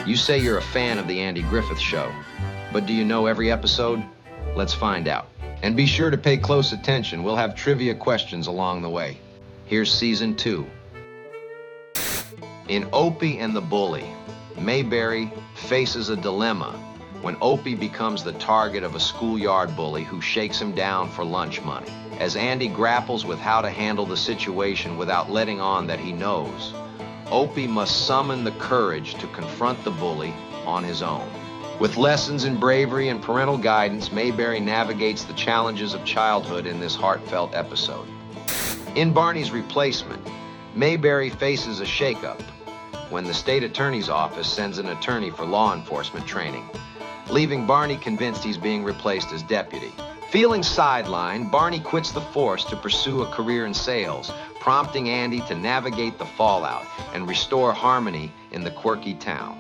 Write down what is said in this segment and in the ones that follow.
You say you're a fan of the Andy Griffith Show, but do you know every episode? Let's find out. And be sure to pay close attention. We'll have trivia questions along the way. Here's Season 2. In Opie and the Bully, Mayberry faces a dilemma when Opie becomes the target of a schoolyard bully who shakes him down for lunch money. As Andy grapples with how to handle the situation without letting on that he knows, Opie must summon the courage to confront the bully on his own. With lessons in bravery and parental guidance, Mayberry navigates the challenges of childhood in this heartfelt episode. In Barney's Replacement, Mayberry faces a shakeup when the state attorney's office sends an attorney for law enforcement training, leaving Barney convinced he's being replaced as deputy. Feeling sidelined, Barney quits the force to pursue a career in sales, prompting Andy to navigate the fallout and restore harmony in the quirky town.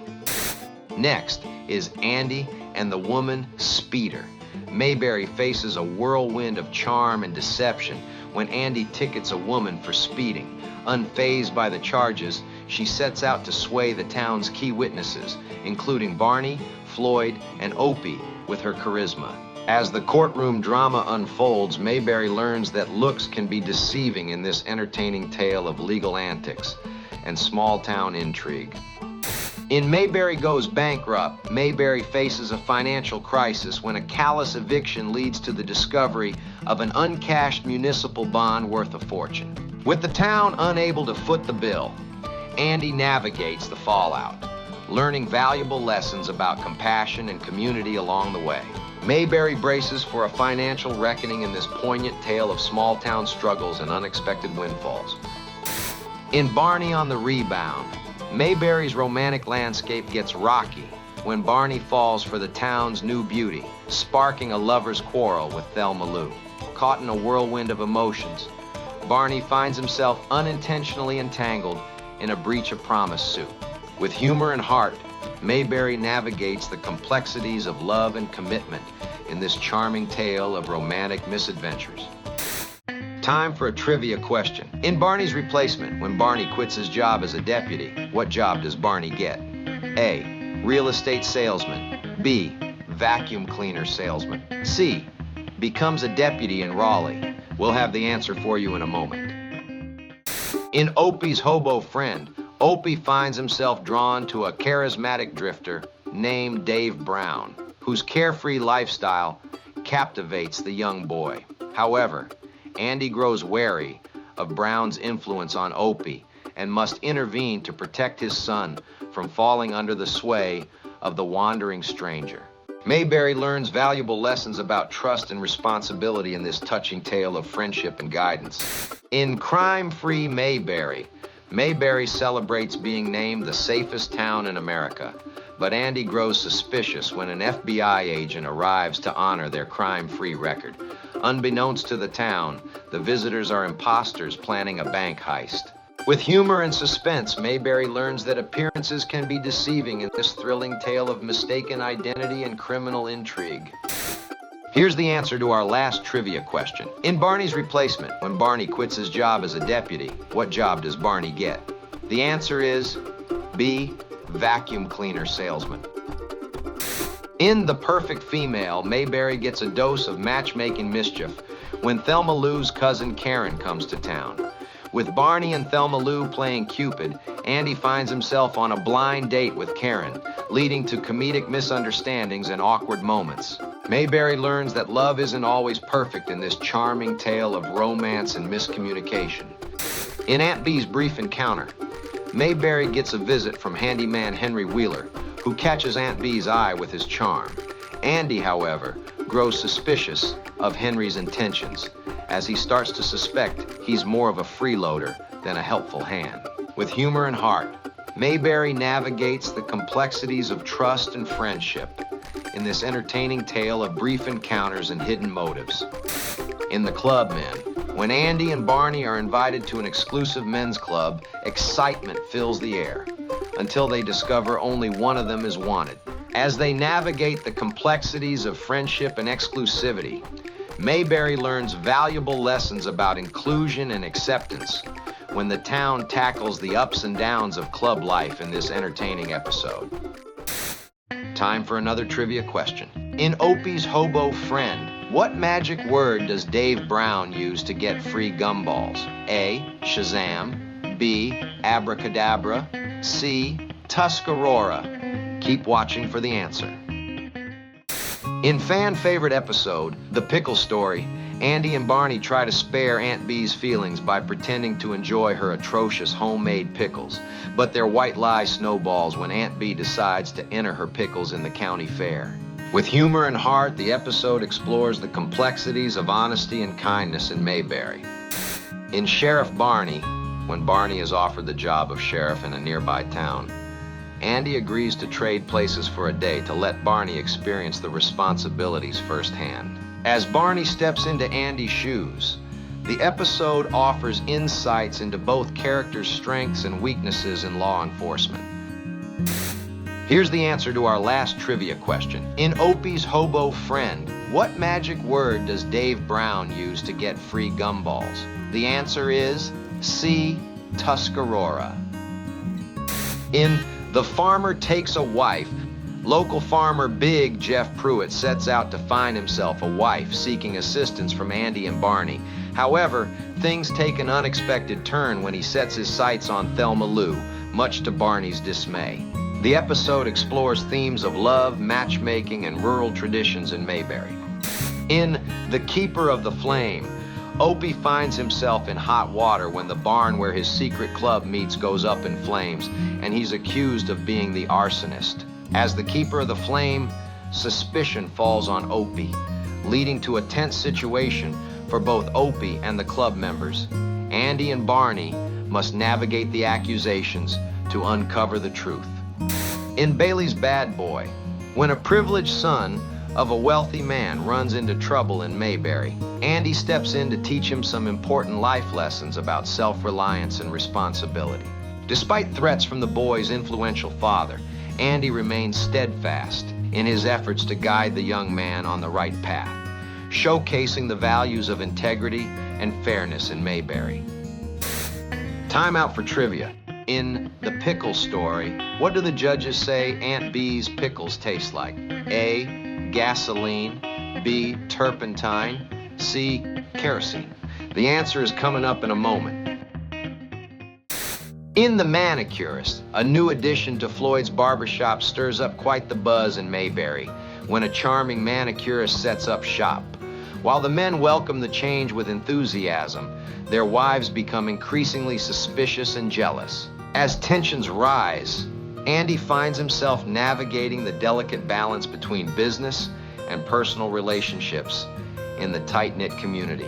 Next is Andy and the woman Speeder. Mayberry faces a whirlwind of charm and deception when Andy tickets a woman for speeding. Unfazed by the charges, she sets out to sway the town's key witnesses, including Barney, Floyd, and Opie, with her charisma. As the courtroom drama unfolds, Mayberry learns that looks can be deceiving in this entertaining tale of legal antics and small-town intrigue. In Mayberry Goes Bankrupt, Mayberry faces a financial crisis when a callous eviction leads to the discovery of an uncashed municipal bond worth a fortune. With the town unable to foot the bill, Andy navigates the fallout, learning valuable lessons about compassion and community along the way. Mayberry braces for a financial reckoning in this poignant tale of small-town struggles and unexpected windfalls. In Barney on the Rebound, Mayberry's romantic landscape gets rocky when Barney falls for the town's new beauty, sparking a lover's quarrel with Thelma Lou. Caught in a whirlwind of emotions, Barney finds himself unintentionally entangled in a breach of promise suit. With humor and heart, Mayberry navigates the complexities of love and commitment in this charming tale of romantic misadventures. Time for a trivia question. In Barney's Replacement, when Barney quits his job as a deputy, what job does Barney get? A, real estate salesman. B, vacuum cleaner salesman. C, becomes a deputy in Raleigh. We'll have the answer for you in a moment. In Opie's Hobo Friend, Opie finds himself drawn to a charismatic drifter named Dave Brown, whose carefree lifestyle captivates the young boy. However, Andy grows wary of Brown's influence on Opie and must intervene to protect his son from falling under the sway of the wandering stranger. Mayberry learns valuable lessons about trust and responsibility in this touching tale of friendship and guidance. In Crime-Free Mayberry, Mayberry celebrates being named the safest town in America, but Andy grows suspicious when an FBI agent arrives to honor their crime-free record. Unbeknownst to the town, the visitors are imposters planning a bank heist. With humor and suspense, Mayberry learns that appearances can be deceiving in this thrilling tale of mistaken identity and criminal intrigue. Here's the answer to our last trivia question. In Barney's Replacement, when Barney quits his job as a deputy, what job does Barney get? The answer is B, vacuum cleaner salesman. In The Perfect Female, Mayberry gets a dose of matchmaking mischief when Thelma Lou's cousin Karen comes to town. With Barney and Thelma Lou playing Cupid, Andy finds himself on a blind date with Karen, leading to comedic misunderstandings and awkward moments. Mayberry learns that love isn't always perfect in this charming tale of romance and miscommunication. In Aunt Bee's Brief Encounter, Mayberry gets a visit from handyman Henry Wheeler, who catches Aunt Bee's eye with his charm. Andy, however, grows suspicious of Henry's intentions, as he starts to suspect he's more of a freeloader than a helpful hand. With humor and heart, Mayberry navigates the complexities of trust and friendship in this entertaining tale of brief encounters and hidden motives. In The Clubmen, when Andy and Barney are invited to an exclusive men's club, excitement fills the air until they discover only one of them is wanted. As they navigate the complexities of friendship and exclusivity, Mayberry learns valuable lessons about inclusion and acceptance when the town tackles the ups and downs of club life in this entertaining episode. Time for another trivia question. In Opie's Hobo Friend, what magic word does Dave Brown use to get free gumballs? A. Shazam. B. Abracadabra. C. Tuscarora. Keep watching for the answer. In fan favorite episode, The Pickle Story, Andy and Barney try to spare Aunt Bee's feelings by pretending to enjoy her atrocious homemade pickles, but their white lie snowballs when Aunt Bee decides to enter her pickles in the county fair. With humor and heart, the episode explores the complexities of honesty and kindness in Mayberry. In Sheriff Barney, when Barney is offered the job of sheriff in a nearby town, Andy agrees to trade places for a day to let Barney experience the responsibilities firsthand. As Barney steps into Andy's shoes, the episode offers insights into both characters' strengths and weaknesses in law enforcement. Here's the answer to our last trivia question. In Opie's Hobo Friend, what magic word does Dave Brown use to get free gumballs? The answer is C. Tuscarora. In The Farmer Takes a Wife, local farmer Big Jeff Pruitt sets out to find himself a wife, seeking assistance from Andy and Barney. However, things take an unexpected turn when he sets his sights on Thelma Lou, much to Barney's dismay. The episode explores themes of love, matchmaking, and rural traditions in Mayberry. In The Keeper of the Flame, Opie finds himself in hot water when the barn where his secret club meets goes up in flames, and he's accused of being the arsonist. As the Keeper of the Flame, suspicion falls on Opie, leading to a tense situation for both Opie and the club members. Andy and Barney must navigate the accusations to uncover the truth. In Bailey's Bad Boy, when a privileged son of a wealthy man runs into trouble in Mayberry, Andy steps in to teach him some important life lessons about self-reliance and responsibility. Despite threats from the boy's influential father, Andy remains steadfast in his efforts to guide the young man on the right path, showcasing the values of integrity and fairness in Mayberry. Time out for trivia. In The Pickle Story, what do the judges say Aunt Bee's pickles taste like? A. Gasoline. B. Turpentine. C. Kerosene. The answer is coming up in a moment. In The Manicurist, a new addition to Floyd's barbershop stirs up quite the buzz in Mayberry when a charming manicurist sets up shop. While the men welcome the change with enthusiasm, their wives become increasingly suspicious and jealous. As tensions rise, Andy finds himself navigating the delicate balance between business and personal relationships in the tight-knit community.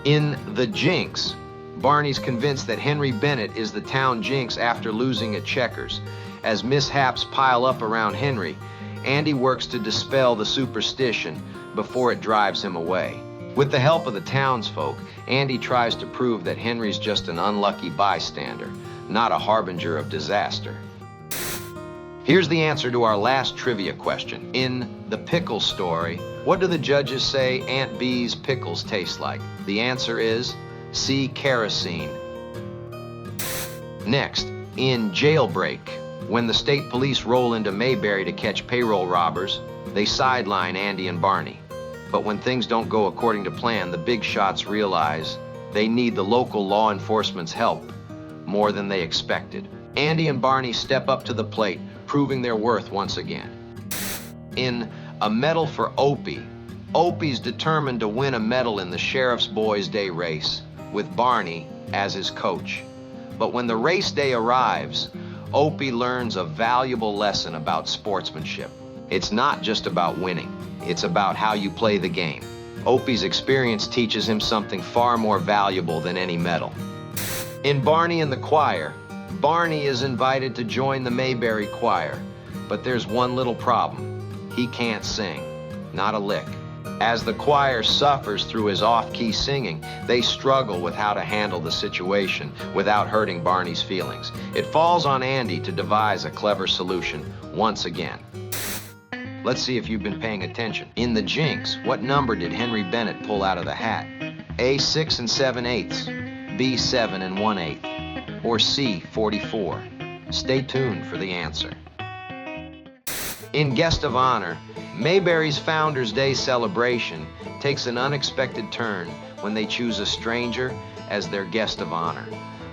In The Jinx, Barney's convinced that Henry Bennett is the town jinx after losing at checkers. As mishaps pile up around Henry, Andy works to dispel the superstition before it drives him away. With the help of the townsfolk, Andy tries to prove that Henry's just an unlucky bystander, not a harbinger of disaster. Here's the answer to our last trivia question. In The Pickle Story, what do the judges say Aunt Bee's pickles taste like? The answer is C. Kerosene. Next, in Jailbreak, when the state police roll into Mayberry to catch payroll robbers, they sideline Andy and Barney. But when things don't go according to plan, the big shots realize they need the local law enforcement's help more than they expected. Andy and Barney step up to the plate, proving their worth once again. In A Medal for Opie, Opie's determined to win a medal in the Sheriff's Boys' Day race, with Barney as his coach. But when the race day arrives, Opie learns a valuable lesson about sportsmanship. It's not just about winning. It's about how you play the game. Opie's experience teaches him something far more valuable than any medal. In Barney and the Choir, Barney is invited to join the Mayberry Choir, but there's one little problem. He can't sing, not a lick. As the choir suffers through his off-key singing, they struggle with how to handle the situation without hurting Barney's feelings. It falls on Andy to devise a clever solution once again. Let's see if you've been paying attention. In The Jinx, what number did Henry Bennett pull out of the hat? A, 6 7/8. B 7 1/8, or C 44? Stay tuned for the answer. In Guest of Honor, Mayberry's Founders Day celebration takes an unexpected turn when they choose a stranger as their guest of honor.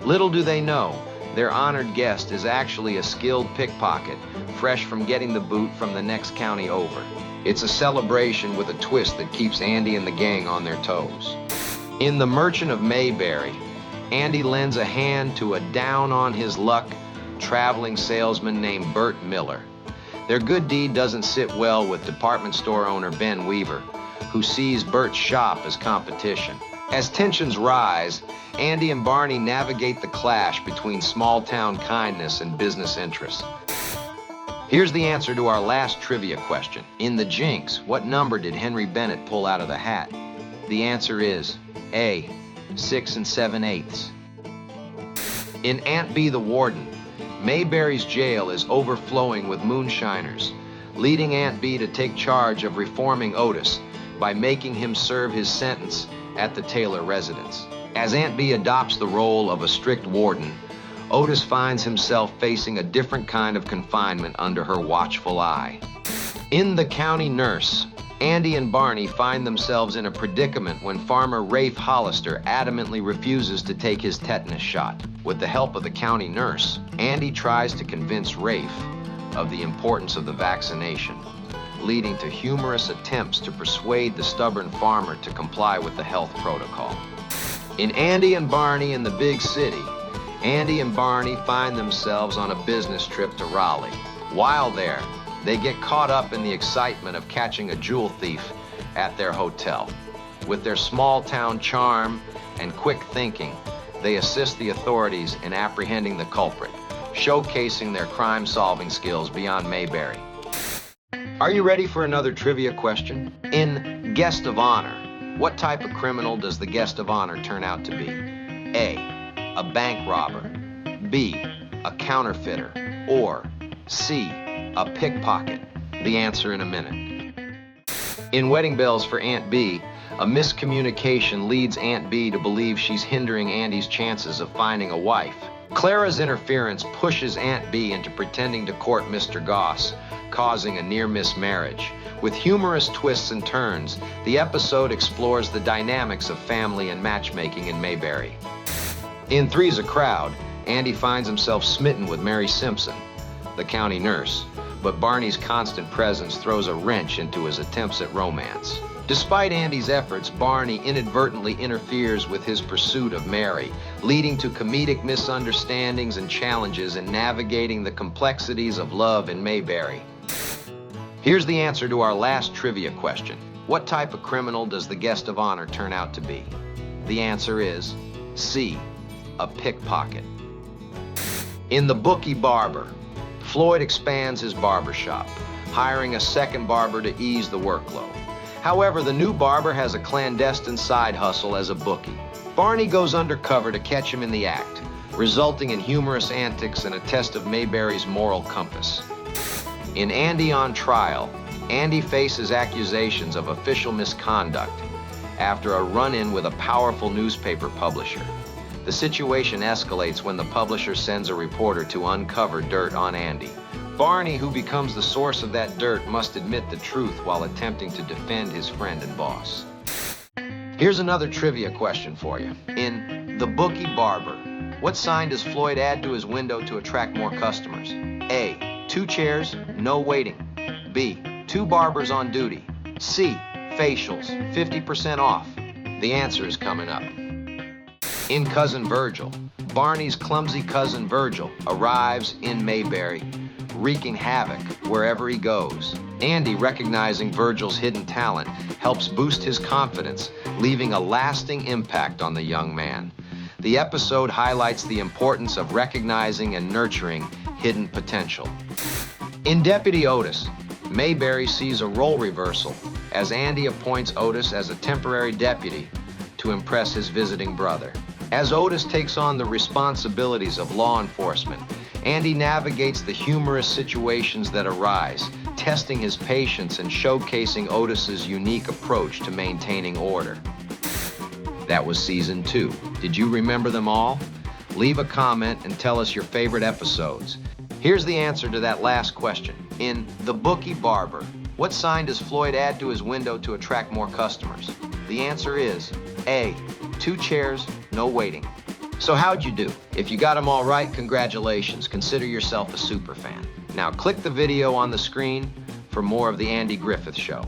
Little do they know, their honored guest is actually a skilled pickpocket, fresh from getting the boot from the next county over. It's a celebration with a twist that keeps Andy and the gang on their toes. In The Merchant of Mayberry, Andy lends a hand to a down-on-his-luck traveling salesman named Bert Miller. Their good deed doesn't sit well with department store owner Ben Weaver, who sees Bert's shop as competition. As tensions rise, Andy and Barney navigate the clash between small-town kindness and business interests. Here's the answer to our last trivia question. In the Jinx, what number did Henry Bennett pull out of the hat? The answer is A, 6 7/8. In Aunt Bee the Warden, Mayberry's jail is overflowing with moonshiners, leading Aunt Bee to take charge of reforming Otis by making him serve his sentence at the Taylor residence. As Aunt Bee adopts the role of a strict warden, Otis finds himself facing a different kind of confinement under her watchful eye. In The County Nurse, Andy and Barney find themselves in a predicament when farmer Rafe Hollister adamantly refuses to take his tetanus shot. With the help of the county nurse, Andy tries to convince Rafe of the importance of the vaccination, leading to humorous attempts to persuade the stubborn farmer to comply with the health protocol. In Andy and Barney in the Big City, Andy and Barney find themselves on a business trip to Raleigh. While there, they get caught up in the excitement of catching a jewel thief at their hotel. With their small-town charm and quick thinking, they assist the authorities in apprehending the culprit, showcasing their crime-solving skills beyond Mayberry. Are you ready for another trivia question? In Guest of Honor, what type of criminal does the guest of honor turn out to be? A bank robber, B, a counterfeiter, or C, a pickpocket? The answer in a minute. In Wedding Bells for Aunt Bee, a miscommunication leads Aunt Bee to believe she's hindering Andy's chances of finding a wife. Clara's interference pushes Aunt Bee into pretending to court Mr. Goss, causing a near-miss marriage. With humorous twists and turns, the episode explores the dynamics of family and matchmaking in Mayberry. In Three's a Crowd, Andy finds himself smitten with Mary Simpson, the county nurse, but Barney's constant presence throws a wrench into his attempts at romance. Despite Andy's efforts, Barney inadvertently interferes with his pursuit of Mary, leading to comedic misunderstandings and challenges in navigating the complexities of love in Mayberry. Here's the answer to our last trivia question. What type of criminal does the guest of honor turn out to be? The answer is C, a pickpocket. In The Bookee Barber, Floyd expands his barbershop, hiring a second barber to ease the workload. However, the new barber has a clandestine side hustle as a bookie. Barney goes undercover to catch him in the act, resulting in humorous antics and a test of Mayberry's moral compass. In Andy on Trial, Andy faces accusations of official misconduct after a run-in with a powerful newspaper publisher. The situation escalates when the publisher sends a reporter to uncover dirt on Andy. Barney, who becomes the source of that dirt, must admit the truth while attempting to defend his friend and boss. Here's another trivia question for you. In The Bookee Barber, what sign does Floyd add to his window to attract more customers? A, 2 chairs, no waiting. B, 2 barbers on duty. C, facials, 50% off. The answer is coming up. In Cousin Virgil, Barney's clumsy cousin Virgil arrives in Mayberry, wreaking havoc wherever he goes. Andy, recognizing Virgil's hidden talent, helps boost his confidence, leaving a lasting impact on the young man. The episode highlights the importance of recognizing and nurturing hidden potential. In Deputy Otis, Mayberry sees a role reversal as Andy appoints Otis as a temporary deputy to impress his visiting brother. As Otis takes on the responsibilities of law enforcement, Andy navigates the humorous situations that arise, testing his patience and showcasing Otis's unique approach to maintaining order. That was season 2. Did you remember them all? Leave a comment and tell us your favorite episodes. Here's the answer to that last question. In The Bookee Barber, what sign does Floyd add to his window to attract more customers? The answer is A, 2 chairs, no waiting. So how'd you do? If you got them all right, congratulations. Consider yourself a super fan. Now click the video on the screen for more of the Andy Griffith Show.